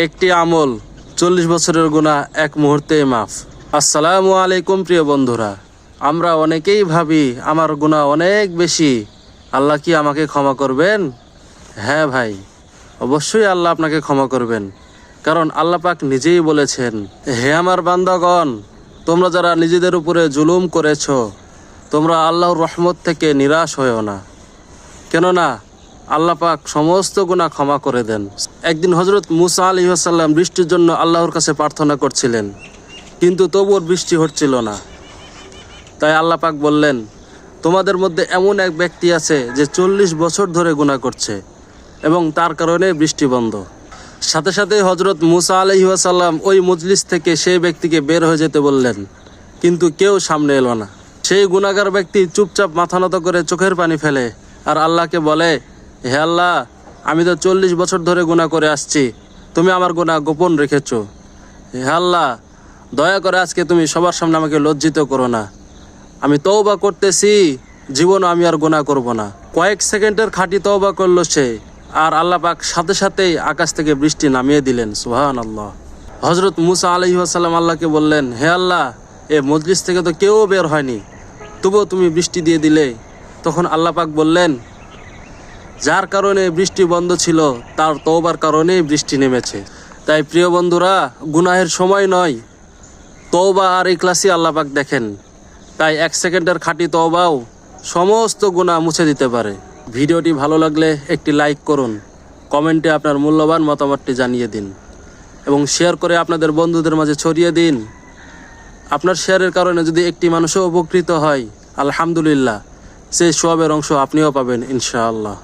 একটি আমল 40 বছরের গুনাহ এক মুহূর্তে মাফ। আসসালামু আলাইকুম প্রিয় বন্ধুরা, আমরা অনেকেই ভাবি আমার গুনাহ অনেক বেশি, আল্লাহ কি আমাকে ক্ষমা করবেন? হ্যাঁ ভাই, অবশ্যই আল্লাহ আপনাকে ক্ষমা করবেন, কারণ আল্লাহ পাক নিজেই বলেছেন, হে আমার বান্দাগণ, তোমরা যারা নিজেদের উপরে জুলুম করেছ, তোমরা আল্লাহর রহমত থেকে নিরাশ হয়েও না, কেননা আল্লাহ পাক সমস্ত গুনাহ ক্ষমা করে দেন। একদিন হযরত মুসা আলাইহিস সালাম বৃষ্টির জন্য আল্লাহর কাছে প্রার্থনা করছিলেন, কিন্তু তবুও বৃষ্টি হচ্ছিল না। তাই আল্লাহ পাক বললেন, তোমাদের মধ্যে এমন এক ব্যক্তি আছে যে 40 বছর ধরে গুনাহ করছে এবং তার কারণে বৃষ্টি বন্ধ। সাথে সাথে হযরত মুসা আলাইহিস সালাম ওই মজলিস থেকে সেই ব্যক্তিকে বের হয়ে যেতে বললেন, কিন্তু কেউ সামনে এলো না। সেই গুনাহগার ব্যক্তি চুপচাপ মাথা নত করে চোখের পানি ফেলে আর আল্লাহকে বলে, হে আল্লাহ, আমি তো 40 বছর ধরে গুনাহ করে আসছি, তুমি আমার গুনাহ গোপন রেখেছো। হে আল্লাহ, দয়া করে আজকে তুমি সবার সামনে আমাকে লজ্জিত করো না। আমি তওবা করতেছি, জীবনও আমি আর গুনাহ করব না। কয়েক সেকেন্ডের খাঁটি তওবা করলো সে, আর আল্লাহ পাক সাথে সাথেই আকাশ থেকে বৃষ্টি নামিয়ে দিলেন। সুবহানাল্লাহ। হযরত মুসা আলাইহিস সালাম আল্লাহকে বললেন, হে আল্লাহ, এ মজলিস থেকে তো কেউ বের হয়নি, তবুও তুমি বৃষ্টি দিয়ে দিলে। তখন আল্লাহ পাক বললেন, যার কারণে বৃষ্টি বন্ধ ছিল তার তওবার কারণেই বৃষ্টি নেমেছে। তাই প্রিয় বন্ধুরা, গুনাহের সময় নয়, তওবা আর ইখলাসই আল্লাহ পাক দেখেন। তাই 1 সেকেন্ডের খাঁটি তওবাও সমস্ত গুনাহ মুছে দিতে পারে। ভিডিওটি ভালো লাগলে একটি লাইক করুন, কমেন্টে আপনার মূল্যবান মতামতটি জানিয়ে দিন এবং শেয়ার করে আপনাদের বন্ধুদের মাঝে ছড়িয়ে দিন। আপনার শেয়ারের কারণে যদি একটি মানুষও উপকৃত হয়, আলহামদুলিল্লাহ, সেই সওয়াবের অংশ আপনিও পাবেন ইনশাআল্লাহ।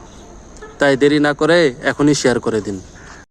তাই দেরি না করে এখনই শেয়ার করে দিন।